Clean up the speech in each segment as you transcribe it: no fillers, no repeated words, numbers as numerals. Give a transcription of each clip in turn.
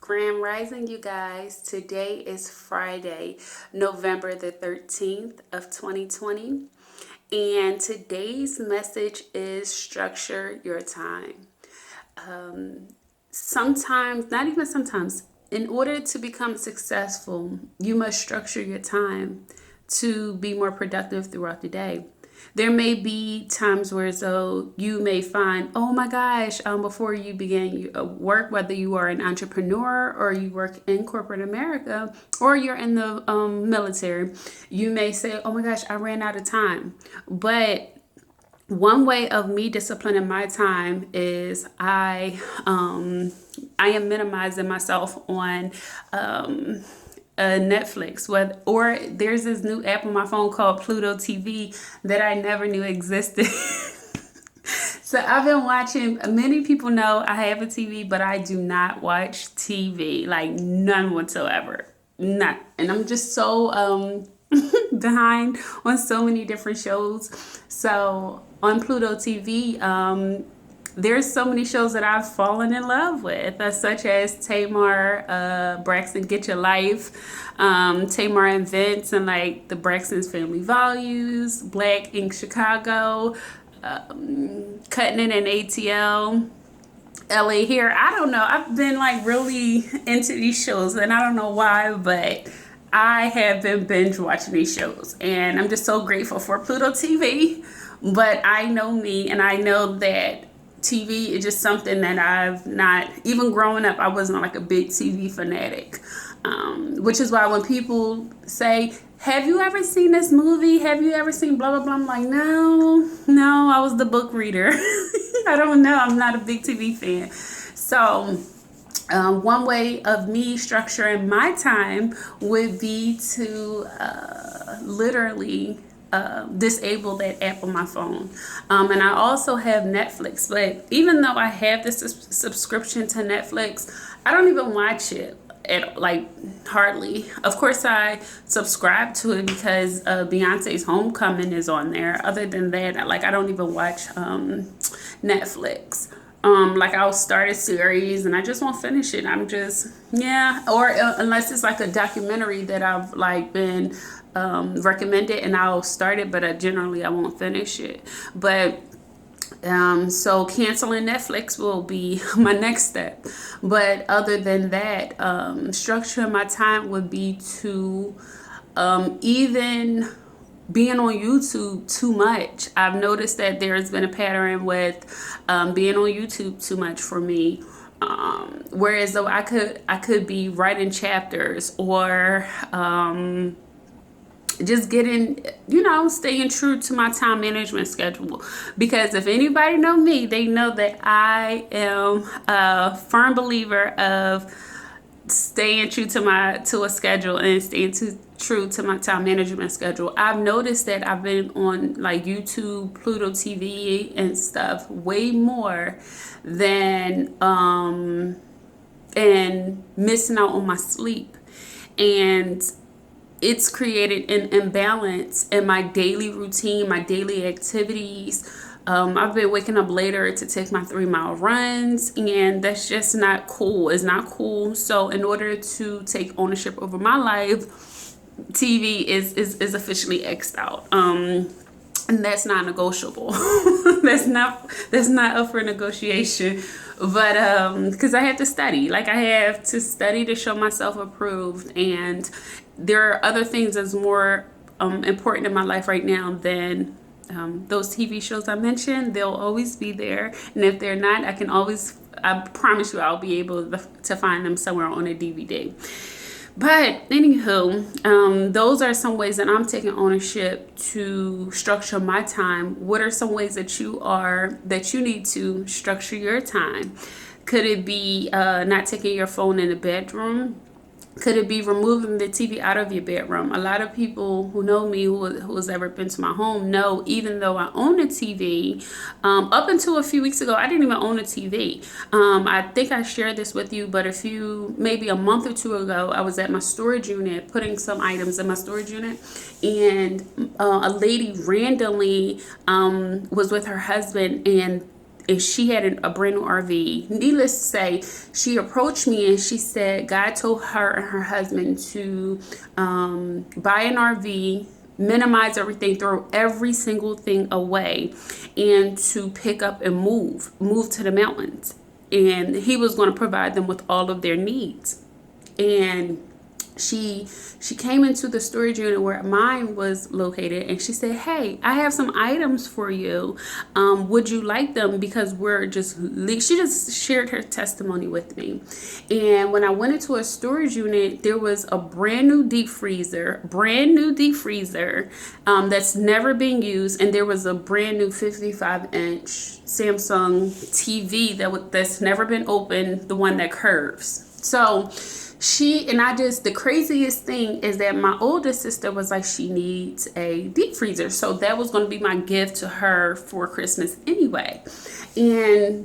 Grand Rising, you guys. Today is Friday, November the 13th of 2020. And today's message is structure your time. Sometimes, not even sometimes, in order to become successful, you must structure your time to be more productive throughout the day. There may be times where you may find, oh my gosh, before you begin your work, whether you are an entrepreneur or you work in corporate America or you're in the military, you may say, oh my gosh, I ran out of time. But one way of me disciplining my time is I am minimizing myself on Netflix, or there's this new app on my phone called Pluto TV that I never knew existed. So I've been watching. Many people know I have a TV, but I do not watch TV, like none whatsoever. None. And I'm just so behind on so many different shows. So on Pluto TV, there's so many shows that I've fallen in love with, such as Tamar, Braxton, Get Your Life, Tamar and Vince, and like the Braxton's Family Values, Black Ink Chicago, Cutting It in ATL, LA Here. I don't know. I've been like really into these shows, and I don't know why, but I have been binge watching these shows, and I'm just so grateful for Pluto TV. But I know me, and I know that TV is just something that I've not, even growing up, I wasn't like a big TV fanatic. Which is why when people say, have you ever seen this movie? Have you ever seen blah, blah, blah? I'm like, no, I was the book reader. I don't know. I'm not a big TV fan. So one way of me structuring my time would be to literally disable that app on my phone. And I also have Netflix, but even though I have this subscription to Netflix, I don't even watch it at like hardly. Of course I subscribe to it because Beyonce's Homecoming is on there. Other than that, like I don't even watch Netflix. Like I'll start a series and I just won't finish it. I'm just, or unless it's like a documentary that I've like been recommended and I'll start it, but generally I won't finish it. But so canceling Netflix will be my next step. But other than that, structuring my time would be to even being on YouTube too much. I've noticed that there's been a pattern with being on YouTube too much for me. Whereas though I could be writing chapters or just getting, staying true to my time management schedule. Because if anybody know me, they know that I am a firm believer of staying true to a schedule and staying true to my time management schedule. I've noticed that I've been on like YouTube, Pluto TV and stuff way more than and missing out on my sleep. And it's created an imbalance in my daily routine, my daily activities. I've been waking up later to take my 3-mile runs, and that's just not cool. It's not cool. So in order to take ownership over my life, TV is officially X'd out. And that's not negotiable. that's not up for negotiation. But because I have to study. Like I have to study to show myself approved, and there are other things that's more important in my life right now than those TV shows I mentioned. They'll always be there, and if they're not, I promise you I'll be able to find them somewhere on a DVD. But anywho, those are some ways that I'm taking ownership to structure my time. What are some ways that you need to structure your time? Could it be not taking your phone in the bedroom? Could it be removing the TV out of your bedroom? A lot of people who know me, who has ever been to my home, know even though I own a TV, up until a few weeks ago, I didn't even own a TV. I think I shared this with you, but maybe a month or two ago, I was at my storage unit, putting some items in my storage unit, and a lady randomly was with her husband, and and she had a brand new RV. Needless to say, she approached me and she said God told her and her husband to buy an RV, minimize everything, throw every single thing away, and to pick up and move to the mountains. And he was going to provide them with all of their needs. And she came into the storage unit where mine was located, and she said, hey, I have some items for you. Would you like them? Because she just shared her testimony with me. And when I went into a storage unit, there was a brand new deep freezer that's never been used, and there was a brand new 55-inch Samsung TV that's never been opened, the one that curves. So the craziest thing is that my oldest sister was like, she needs a deep freezer. So that was going to be my gift to her for Christmas anyway. And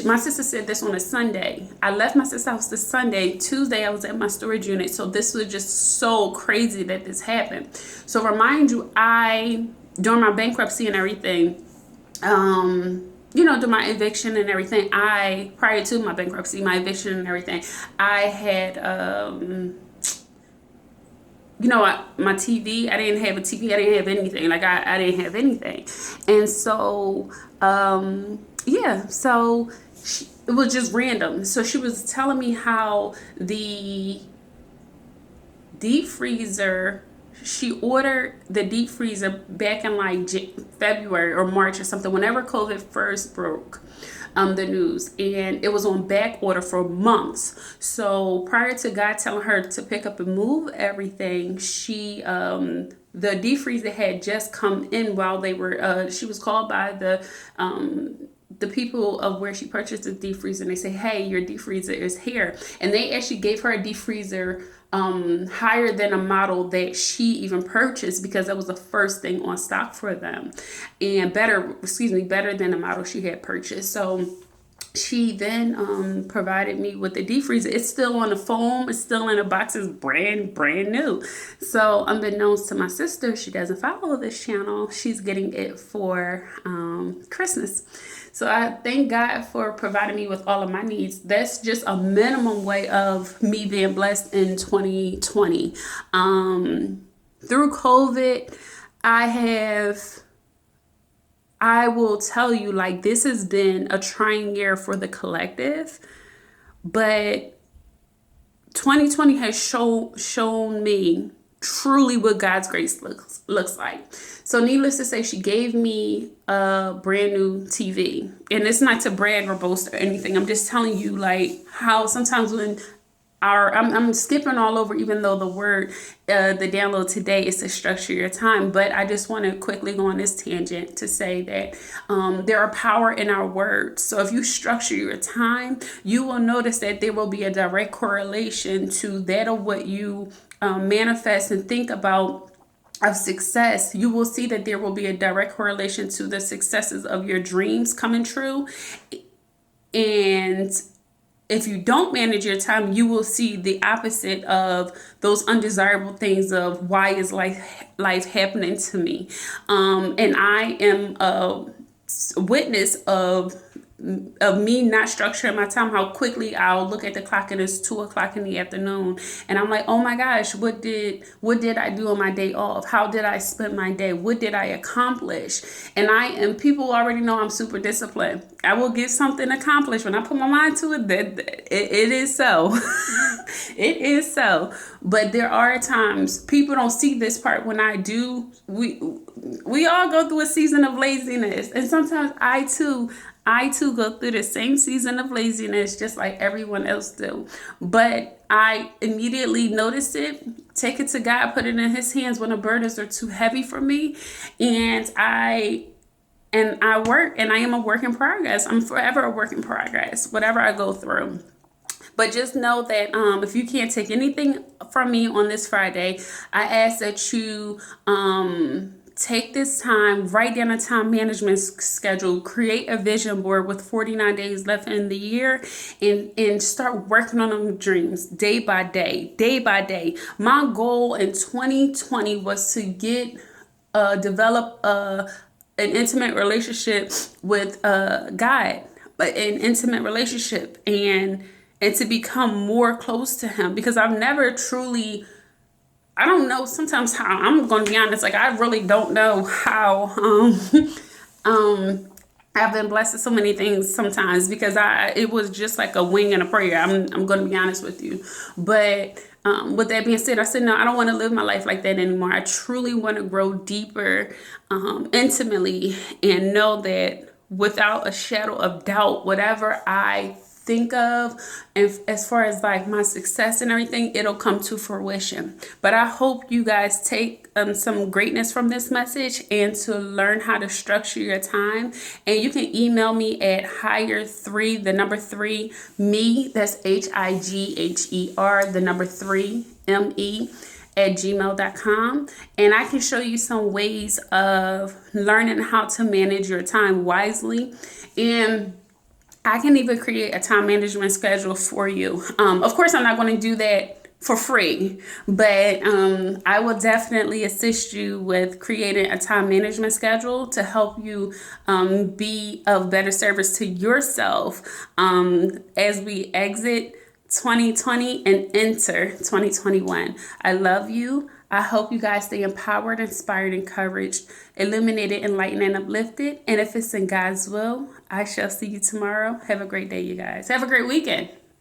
my sister said this on a Sunday. I left my sister's house this Sunday. Tuesday, I was at my storage unit. So this was just so crazy that this happened. So remind you, during my bankruptcy and everything, to my eviction and everything, prior to my bankruptcy, my eviction and everything, I had, my TV, I didn't have a TV, I didn't have anything. Like, I didn't have anything. And so, it was just random. So she was telling me how the deep freezer, she ordered the deep freezer back in like February or March or something, whenever COVID first broke the news, and it was on back order for months. So prior to God telling her to pick up and move everything, the deep freezer had just come in while they were, she was called by the people of where she purchased the deep freezer, and they say, hey, your deep freezer is here. And they actually gave her a deep freezer higher than a model that she even purchased, because that was the first thing on stock for them, and better than the model she had purchased. So she then provided me with the deep freezer. It's still on the foam. It's still in a box. It's brand new. So unbeknownst to my sister, she doesn't follow this channel. She's getting it for Christmas. So I thank God for providing me with all of my needs. That's just a minimum way of me being blessed in 2020. Through COVID, I will tell you, like, this has been a trying year for the collective, but 2020 has shown me truly what God's grace looks like. So needless to say, she gave me a brand new TV. And it's not to brag or boast or anything. I'm just telling you, like, how sometimes when I'm skipping all over, even though the word, the download today is to structure your time. But I just want to quickly go on this tangent to say that there are power in our words. So if you structure your time, you will notice that there will be a direct correlation to that of what you manifest and think about of success. You will see that there will be a direct correlation to the successes of your dreams coming true. And if you don't manage your time, you will see the opposite of those undesirable things of why is life happening to me. And I am a witness of me not structuring my time, how quickly I'll look at the clock and it's 2:00 in the afternoon. And I'm like, oh my gosh, what did I do on my day off? How did I spend my day? What did I accomplish? And people already know I'm super disciplined. I will get something accomplished when I put my mind to it. That it is so. It is so. But there are times people don't see this part when I do. We all go through a season of laziness. And sometimes I too go through the same season of laziness, just like everyone else do. But I immediately notice it, take it to God, put it in his hands when the burdens are too heavy for me. And I work, and I am a work in progress. I'm forever a work in progress, whatever I go through. But just know that if you can't take anything from me on this Friday, I ask that you take this time, write down a time management schedule, create a vision board with 49 days left in the year, and start working on them dreams day by day. My goal in 2020 was to develop an intimate relationship with God, but an intimate relationship, and to become more close to him, because I've never truly, I don't know sometimes how, I'm going to be honest, like I really don't know how I've been blessed with so many things sometimes, because it was just like a wing and a prayer. I'm going to be honest with you. But with that being said, I said, no, I don't want to live my life like that anymore. I truly want to grow deeper, intimately, and know that without a shadow of doubt, whatever I think of, and as far as like my success and everything, it'll come to fruition. But I hope you guys take some greatness from this message, and to learn how to structure your time. And you can email me at HIGHER3, the number 3 me, that's HIGHER, the number 3 ME at gmail.com, and I can show you some ways of learning how to manage your time wisely. And I can even create a time management schedule for you. Of course, I'm not going to do that for free, but I will definitely assist you with creating a time management schedule to help you be of better service to yourself as we exit 2020 and enter 2021. I love you. I hope you guys stay empowered, inspired, encouraged, illuminated, enlightened, and uplifted. And if it's in God's will, I shall see you tomorrow. Have a great day, you guys. Have a great weekend.